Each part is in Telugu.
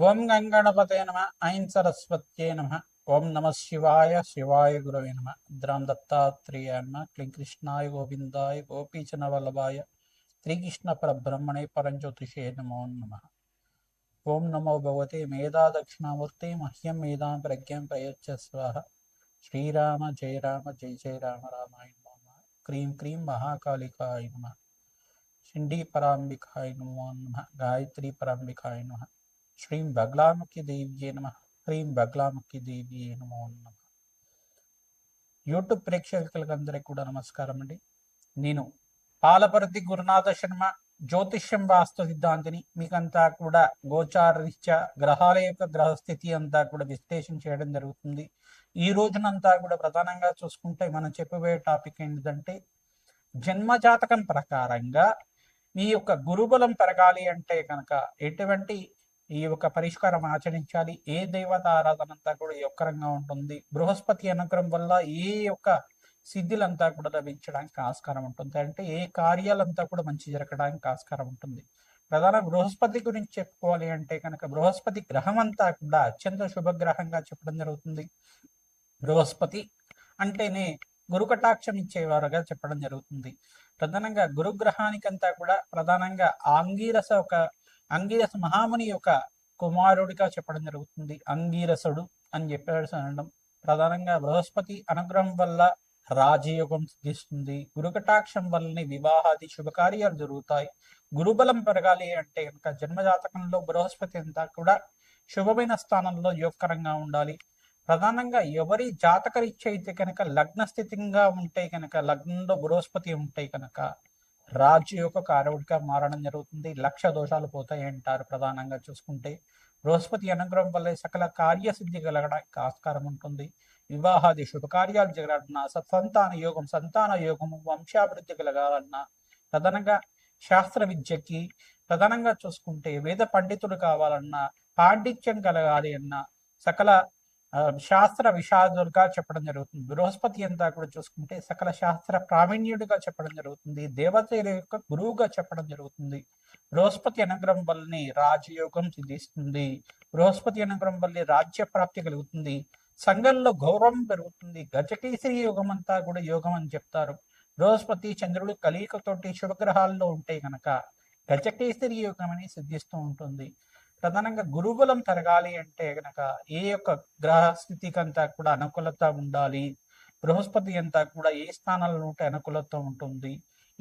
ఓం గంగణపతే నమ. ఐం సరస్వత్యే నమ. ఓం నమ శివాయ శివాయ గురవే నమ. ద్రాం దత్తాత్రేయాయ నమ. క్లీం కృష్ణాయ గోవిందాయ గోపీచన వల్లభాయ శ్రీకృష్ణ పరబ్రహ్మణే పరంజ్యోతిషే నమో నమ. ఓం నమో భగవతే మేధా దక్షిణామూర్తే మహ్యం మేధాం ప్రజ్ఞం ప్రయచ్చ స్వాహ. శ్రీరామ జయ రామ జయ జయ రామ రామాయ నమో నమ. క్రీం క్రీం మహాకాళికాయ నమ. షిండీ పరాంబికాయ నమో నమ. గాయత్రి పరాంబికాయ నమ. శ్రీం బగ్లాముఖి దేవ్యే నమ. హ్రీం బగ్లాముఖి దేవ్యే నమో నమ. యూట్యూబ్ ప్రేక్షకులందరికీ కూడా నమస్కారం అండి. నేను పాలపర్తి గురునాథ శర్మ, జ్యోతిష్యం వాస్తు సిద్ధాంతిని. మీకంతా కూడా గోచారరీత్యా గ్రహాల యొక్క గ్రహస్థితి అంతా కూడా విశ్లేషణ చేయడం జరుగుతుంది. ఈ రోజునంతా కూడా ప్రధానంగా చూసుకుంటే మనం చెప్పబోయే టాపిక్ ఏంటంటే, జన్మజాతకం ప్రకారంగా మీ యొక్క గురుబలం పెరగాలి అంటే కనుక ఎటువంటి ఈ యొక్క పరిష్కారం ఆచరించాలి, ఏ దేవత ఆరాధన అంతా కూడా యొక్కరంగా ఉంటుంది, బృహస్పతి అనుగ్రహం వల్ల ఏ యొక్క సిద్ధులంతా కూడా లభించడానికి ఆస్కారం ఉంటుంది, అంటే ఏ కార్యాలంతా కూడా మంచి జరగడానికి ఆస్కారం ఉంటుంది. ప్రధాన బృహస్పతి గురించి చెప్పుకోవాలి అంటే కనుక బృహస్పతి గ్రహం అంతా కూడా అత్యంత శుభగ్రహంగా చెప్పడం జరుగుతుంది. బృహస్పతి అంటేనే గురు కటాక్షం ఇచ్చేవారుగా చెప్పడం జరుగుతుంది. ప్రధానంగా గురుగ్రహానికంతా కూడా ప్రధానంగా అంగీరస మహాముని యొక్క కుమారుడిగా చెప్పడం జరుగుతుంది. అంగీరసుడు అని చెప్పేసి అనడం. ప్రధానంగా బృహస్పతి అనుగ్రహం వల్ల రాజయోగం సిద్ధిస్తుంది. గురుకటాక్షం వల్లనే వివాహాది శుభకార్యాలు జరుగుతాయి. గురుబలం పెరగాలి అంటే కనుక జన్మజాతకంలో బృహస్పతి అంతా కూడా శుభమైన స్థానంలో యోగకరంగా ఉండాలి. ప్రధానంగా ఎవరి జాతకరీత్యా అయితే కనుక లగ్న స్థితిగా ఉంటే కనుక, లగ్నంలో బృహస్పతి ఉంటే కనుక రాజయోగ కారకుడిగా మారడం జరుగుతుంది. లక్ష దోషాలు పోతాయి అంటారు. ప్రధానంగా చూసుకుంటే బృహస్పతి అనుగ్రహం వల్ల సకల కార్యసిద్ధి కలగడానికి ఆస్కారం ఉంటుంది. వివాహాది శుభకార్యాలు జరగాలన్నా, సంతాన యోగము, వంశాభివృద్ధి కలగాలన్నా, ప్రధానంగా శాస్త్ర విద్యకి ప్రధానంగా చూసుకుంటే వేద పండితుడు కావాలన్నా, పాండిత్యం కలగాలి అన్నా, సకల శాస్త్ర విషాదులుగా చెప్పడం జరుగుతుంది. బృహస్పతి అంతా కూడా చూసుకుంటే సకల శాస్త్ర ప్రావీణ్యుడిగా చెప్పడం జరుగుతుంది. దేవతల యొక్క గురువుగా చెప్పడం జరుగుతుంది. బృహస్పతి అనుగ్రహం వల్లనే రాజయోగం సిద్ధిస్తుంది. బృహస్పతి అనుగ్రహం వల్లే రాజ్య ప్రాప్తి కలుగుతుంది. సంఘంలో గౌరవం పెరుగుతుంది. గజకేసరి యోగం అంతా కూడా యోగం అని చెప్తారు. బృహస్పతి చంద్రుడు కలియుగతోటి శుభగ్రహాల్లో ఉంటే కనుక గజకేసరి యోగం అని సిద్ధిస్తూ ఉంటుంది. ప్రధానంగా గురుబలం పెరగాలి అంటే కనుక ఏ యొక్క గ్రహ స్థితికి అంతా కూడా అనుకూలత ఉండాలి, బృహస్పతి అంతా కూడా ఏ స్థానాల్లో ఉంటే అనుకూలత ఉంటుంది,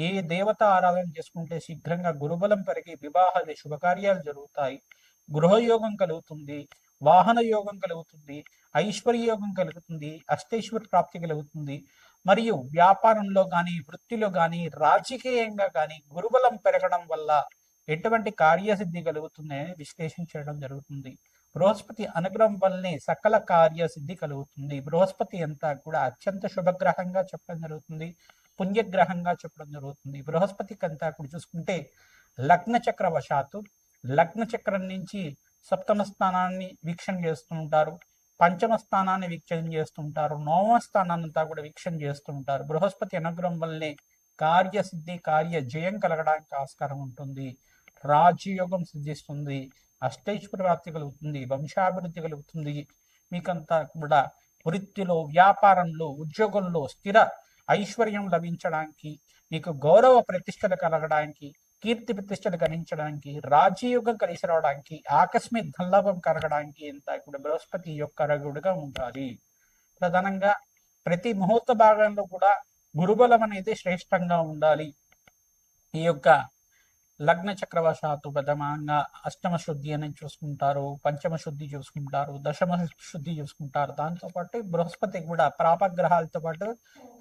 ఏ దేవత ఆరాధన చేసుకుంటే శీఘ్రంగా గురుబలం పెరిగి వివాహాది శుభకార్యాలు జరుగుతాయి, గృహయోగం కలుగుతుంది, వాహన యోగం కలుగుతుంది, ఐశ్వర్య యోగం కలుగుతుంది, అష్టైశ్వర ప్రాప్తి కలుగుతుంది, మరియు వ్యాపారంలో కానీ వృత్తిలో కానీ రాజకీయంగా కానీ గురుబలం పెరగడం వల్ల ఎటువంటి కార్యసిద్ధి కలుగుతుందని విశ్లేషణ చేయడం జరుగుతుంది. బృహస్పతి అనుగ్రహం వల్లనే సకల కార్యసిద్ధి కలుగుతుంది. బృహస్పతి అంతా కూడా అత్యంత శుభగ్రహంగా చెప్పడం జరుగుతుంది, పుణ్యగ్రహంగా చెప్పడం జరుగుతుంది. బృహస్పతికి అంతా కూడా చూసుకుంటే లగ్న చక్ర వశాత్తు లగ్న చక్రం నుంచి సప్తమ స్థానాన్ని వీక్షణ చేస్తూ ఉంటారు, పంచమ స్థానాన్ని వీక్షణ చేస్తుంటారు, నవమ స్థానాన్ని అంతా కూడా వీక్షణ చేస్తూ ఉంటారు. బృహస్పతి అనుగ్రహం వల్లనే కార్యసిద్ధి కార్య జయం కలగడానికి ఆస్కారం ఉంటుంది. రాజయోగం సిద్ధిస్తుంది, అష్టైశ్వర ప్రాప్తి కలుగుతుంది, వంశాభివృద్ధి కలుగుతుంది. మీకంతా కూడా వృత్తిలో, వ్యాపారంలో, ఉద్యోగంలో స్థిర ఐశ్వర్యం లభించడానికి, మీకు గౌరవ ప్రతిష్టలు కలగడానికి, కీర్తి ప్రతిష్టలు గణించడానికి, రాజయోగం కలిసి రావడానికి, ఆకస్మిక ధనలాభం కలగడానికి అంతా కూడా బృహస్పతి యొక్క రగుడుగా ఉండాలి. ప్రధానంగా ప్రతి ముహూర్త భాగంలో కూడా గురుబలం అనేది శ్రేష్టంగా ఉండాలి. ఈ యొక్క లగ్న చక్రవశాత్తు ప్రథమంగా అష్టమ శుద్ధి అని చూసుకుంటారు, పంచమ శుద్ధి చూసుకుంటారు, దశమ శుద్ధి చూసుకుంటారు. దాంతోపాటు బృహస్పతి కూడా ప్రాపగ్రహాలతో పాటు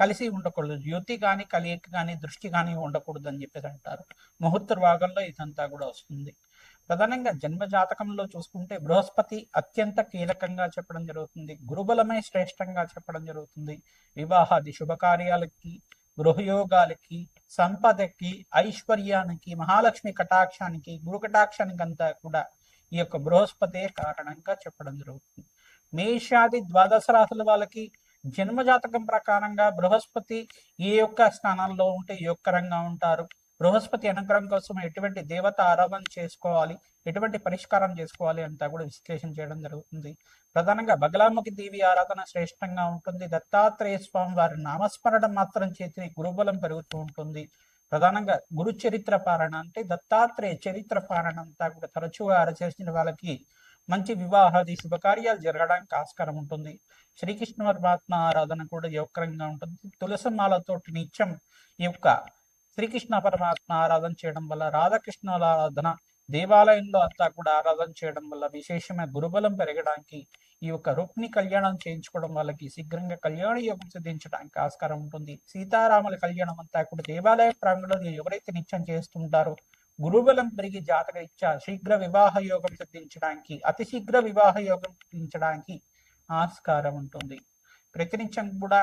కలిసి ఉండకూడదు, యుతి కానీ కలియక కానీ దృష్టి కానీ ఉండకూడదు అని చెప్పేసి అంటారు. ముహూర్త భాగంలో ఇదంతా కూడా వస్తుంది. ప్రధానంగా జన్మ జాతకంలో చూసుకుంటే బృహస్పతి అత్యంత కీలకంగా చెప్పడం జరుగుతుంది. గురుబలమే శ్రేష్టంగా చెప్పడం జరుగుతుంది. వివాహాది శుభకార్యాలకి, గృహయోగాలకి, సంపదకి, ఐశ్వర్యానికి, మహాలక్ష్మి కటాక్షానికి, గురు కటాక్షానికి అంతా కూడా ఈ యొక్క బృహస్పతే కారణంగా చెప్పడం జరుగుతుంది. మేషాది ద్వాదశ రాశుల వాళ్ళకి జన్మజాతకం ప్రకారంగా బృహస్పతి ఏ యొక్క స్థానాల్లో ఉంటే యోగకరంగా ఉంటారు, బృహస్పతి అనుగ్రహం కోసం ఎటువంటి దేవత ఆరాధన చేసుకోవాలి, ఎటువంటి పరిష్కారం చేసుకోవాలి అంతా కూడా విశ్లేషణ చేయడం జరుగుతుంది. ప్రధానంగా బగలాముఖి దేవి ఆరాధన శ్రేష్టంగా ఉంటుంది. దత్తాత్రేయ స్వామి వారి నామస్మరణ మాత్రం చేతి గురుబలం పెరుగుతూ ఉంటుంది. ప్రధానంగా గురు చరిత్ర పారాయణ అంటే దత్తాత్రేయ చరిత్ర పారాయణ అంతా కూడా తరచుగా చేసిన వాళ్ళకి మంచి వివాహాది శుభకార్యాలు జరగడానికి ఆస్కారం ఉంటుంది. శ్రీకృష్ణ పరమాత్మ ఆరాధన కూడా యోగకరంగా ఉంటుంది. తులసిమాలతోటి నిత్యం ఈ యొక్క శ్రీకృష్ణ పరమాత్మ ఆరాధన చేయడం వల్ల, రాధాకృష్ణుల ఆరాధన దేవాలయంలో అంతా కూడా ఆరాధన చేయడం వల్ల విశేషమైన గురుబలం పెరగడానికి, ఈ యొక్క రుక్మిణి కళ్యాణం చేయించుకోవడం వాళ్ళకి శీఘ్రంగా కళ్యాణ యోగం సిద్ధించడానికి ఆస్కారం ఉంటుంది. సీతారాముల కళ్యాణం అంతా కూడా దేవాలయ ప్రాంగణంలో ఎవరైతే నిత్యం చేస్తుంటారో గురుబలం పెరిగి జాతకరీత్యా శీఘ్ర వివాహ యోగం సిద్ధించడానికి, అతి శీఘ్ర వివాహ యోగం సిద్ధించడానికి ఆస్కారం ఉంటుంది. ప్రతినిత్యం కూడా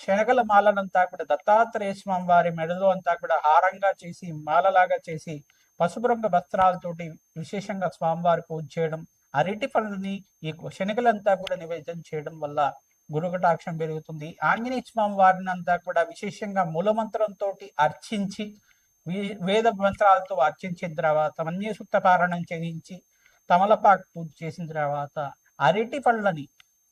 శనగల మాలనంతా కూడా దత్తాత్రేయ స్వామి వారి మెడలో అంతా కూడా హారంగా చేసి మాలలాగా చేసి పసుపు రంగు వస్త్రాలతోటి విశేషంగా స్వామివారి పూజ చేయడం, అరటి పళ్ళని ఈ శనగలంతా కూడా నివేదన చేయడం వల్ల గురుకటాక్షం పెరుగుతుంది. ఆంజనేయ స్వామి వారిని అంతా కూడా విశేషంగా మూలమంత్రంతో అర్చించి వేద మంత్రాలతో అర్చించిన తర్వాత మన్యసూక్త పారాయణం చేయించి తమలపాకు పూజ చేసిన తర్వాత అరటి పళ్ళని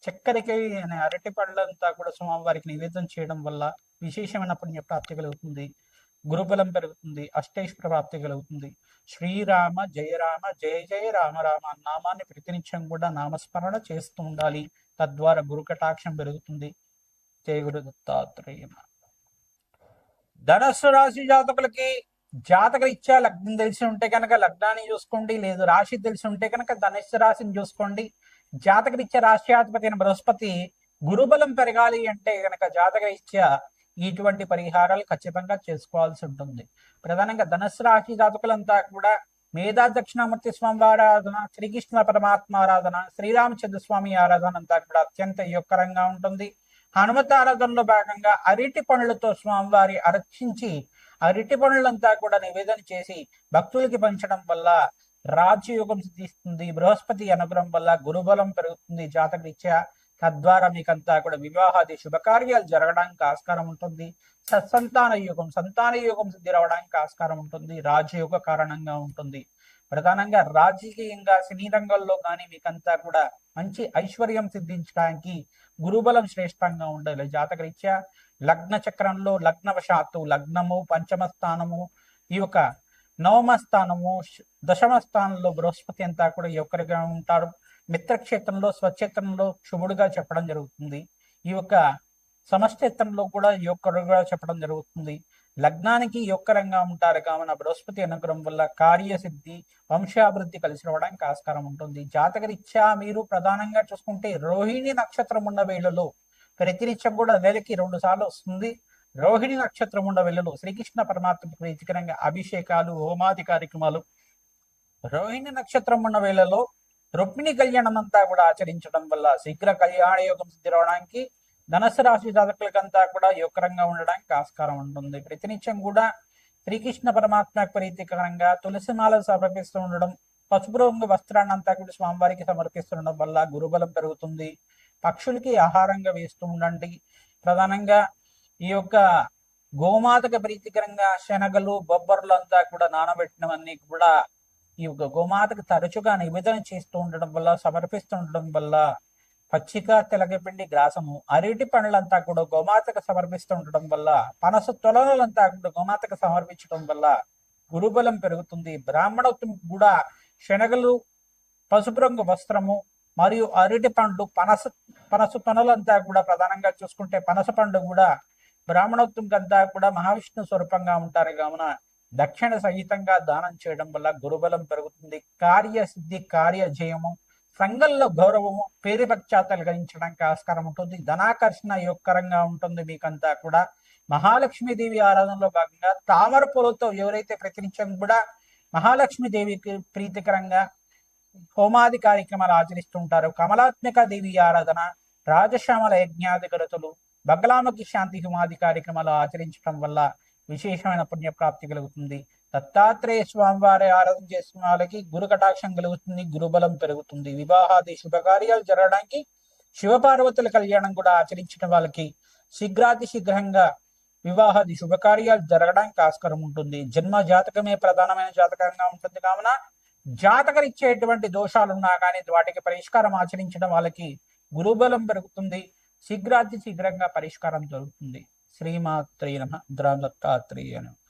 చక్కెరకి అనే అరటి పళ్ళంతా కూడా స్వామివారికి నివేదన చేయడం వల్ల విశేషమైన పుణ్య ప్రాప్తి కలుగుతుంది. గురుబలం పెరుగుతుంది. అష్టైశ్వర ప్రాప్తి కలుగుతుంది. శ్రీరామ జయ రామ జయ జయ రామ రామ నామాన్ని ప్రతినిత్యం కూడా నామస్మరణ చేస్తూ ఉండాలి. తద్వారా గురు కటాక్షం పెరుగుతుంది. జయ గురు దత్తాత్రేయ. ధనస్సు రాశి జాతకులకి జాతకరీత్యా లగ్నం తెలిసి ఉంటే కనుక లగ్నాన్ని చూసుకోండి, లేదు రాశి తెలిసి ఉంటే కనుక ధనస్సు రాశిని చూసుకోండి. జాతకరీత్యా రాష్ట్రాధిపతి అయిన బృహస్పతి గురుబలం పెరగాలి అంటే కనుక జాతకరీత్యా ఇటువంటి పరిహారాలు ఖచ్చితంగా చేసుకోవాల్సి ఉంటుంది. ప్రధానంగా ధనుస్సు రాశి జాతకులంతా కూడా మేధా దక్షిణామూర్తి స్వామి ఆరాధన, శ్రీకృష్ణ పరమాత్మ ఆరాధన, శ్రీరామచంద్ర స్వామి ఆరాధన అంతా కూడా అత్యంత యోగకరంగా ఉంటుంది. హనుమత ఆరాధనలో భాగంగా అరటి పండ్లతో స్వామివారి అర్చించి అరటి పండ్లంతా కూడా నివేదన చేసి భక్తులకి పంచడం వల్ల రాజయోగం సిద్ధిస్తుంది. బృహస్పతి అనుగ్రహం వల్ల గురుబలం పెరుగుతుంది జాతకరీత్యా. తద్వారా మీకంతా కూడా వివాహాది శుభకార్యాలు జరగడానికి ఆస్కారం ఉంటుంది. సంతాన యోగం సిద్ధి రావడానికి ఆస్కారం ఉంటుంది. రాజయోగ కారణంగా ఉంటుంది. ప్రధానంగా రాజకీయంగా సినీ రంగంలో కానీ మీకంతా కూడా మంచి ఐశ్వర్యం సిద్ధించడానికి గురుబలం శ్రేష్టంగా ఉండాలి. జాతకరీత్యా లగ్న చక్రంలో లగ్నవశాత్తు లగ్నము, పంచమ స్థానము, ఈ యొక్క నవమ స్థానము, దశమ స్థానంలో బృహస్పతి అంతా కూడా యొక్కరిగా ఉంటారు. మిత్రక్షేత్రంలో స్వక్షేత్రంలో శుభుడుగా చెప్పడం జరుగుతుంది. ఈ యొక్క సమక్షేత్రంలో కూడా యొక్కరుగా చెప్పడం జరుగుతుంది. లగ్నానికి యొక్కరంగా ఉంటారు కావున బృహస్పతి అనుగ్రహం వల్ల కార్యసిద్ధి, వంశాభివృద్ధి కలిసి రావడానికి ఆస్కారం ఉంటుంది. జాతకరీత్యా మీరు ప్రధానంగా చూసుకుంటే రోహిణి నక్షత్రం ఉన్న వేళలో ప్రతినిత్యం కూడా నెలకి 2 సార్లు వస్తుంది. రోహిణి నక్షత్రం ఉన్న వేళలో శ్రీకృష్ణ పరమాత్మ ప్రీతికరంగా అభిషేకాలు, హోమాది కార్యక్రమాలు, రోహిణి నక్షత్రం ఉన్న వేళలో రుక్మిణి కళ్యాణం అంతా కూడా ఆచరించడం వల్ల శీఘ్ర కళ్యాణ యోగం సిద్ధి రావడానికి, ధనుసు రాశి జాతకులకంతా కూడా యోగకరంగా ఉండడానికి ఆస్కారం ఉంటుంది. ప్రతినిత్యం కూడా శ్రీకృష్ణ పరమాత్మ ప్రీతికరంగా తులసిమాలను సమర్పిస్తూ ఉండడం, పసుపు రంగు వస్త్రాన్ని అంతా కూడా స్వామివారికి సమర్పిస్తుండడం వల్ల గురుబలం పెరుగుతుంది. పక్షులకి ఆహారంగా వేస్తూ ఉండండి. ప్రధానంగా ఈ యొక్క గోమాతకు ప్రీతికరంగా శనగలు, బొబ్బర్లు అంతా కూడా నానబెట్టినవన్నీ కూడా ఈ యొక్క గోమాతకు తరచుగా నివేదన చేస్తూ ఉండడం వల్ల, సమర్పిస్తూ ఉండడం వల్ల పచ్చిక, తెలగపిండి, గ్రాసము, అరటి పండ్లంతా కూడా గోమాతకు సమర్పిస్తూ ఉండడం వల్ల, పనస తొలలంతా కూడా గోమాతకు సమర్పించడం వల్ల గురుబలం పెరుగుతుంది. బ్రాహ్మణత్వం కూడా శనగలు, పసుపు రంగు వస్త్రము మరియు అరటి పండ్లు, పనస తొనలంతా కూడా ప్రధానంగా చూసుకుంటే పనస పండు కూడా బ్రాహ్మణోత్వం అంతా కూడా మహావిష్ణు స్వరూపంగా ఉంటారు కావున దక్షిణ సహితంగా దానం చేయడం వల్ల గురుబలం పెరుగుతుంది. కార్యసిద్ధి, కార్యజయము, సంఘంలో గౌరవము, పేరు ప్రఖ్యాతలు గణించడానికి ఆస్కారం ఉంటుంది. ధనాకర్షణ యోగకరంగా ఉంటుంది. మీకంతా కూడా మహాలక్ష్మీదేవి ఆరాధనలో భాగంగా తామర పూలతో ఎవరైతే ప్రతినిత్యం కూడా మహాలక్ష్మీదేవికి ప్రీతికరంగా హోమాది కార్యక్రమాలు ఆచరిస్తుంటారు. కమలాత్మిక దేవి ఆరాధన, రాజశ్యామల యజ్ఞాది గరుతులు, బగలాముఖి శాంతి హోమాది కార్యక్రమాలు ఆచరించడం వల్ల విశేషమైన పుణ్యప్రాప్తి కలుగుతుంది. దత్తాత్రేయ స్వామి వారి ఆరాధన చేసిన వాళ్ళకి గురు కటాక్షం కలుగుతుంది. గురుబలం పెరుగుతుంది. వివాహాది శుభకార్యాలు జరగడానికి, శివపార్వతుల కళ్యాణం కూడా ఆచరించిన వాళ్ళకి శీఘ్రాతి శీఘ్రంగా వివాహాది శుభకార్యాలు జరగడానికి ఆస్కారం ఉంటుంది. జన్మ జాతకమే ప్రధానమైన జాతకంగా ఉంటుంది కావున జాతకరిచ్చేటువంటి దోషాలున్నా కానీ వాటికి పరిష్కారం ఆచరించడం వాళ్ళకి గురుబలం పెరుగుతుంది, శీఘ్రాతి శీఘ్రంగా పరిష్కారం జరుగుతుంది. శ్రీమాత్రే నమః. దత్తాత్రేయ నమః.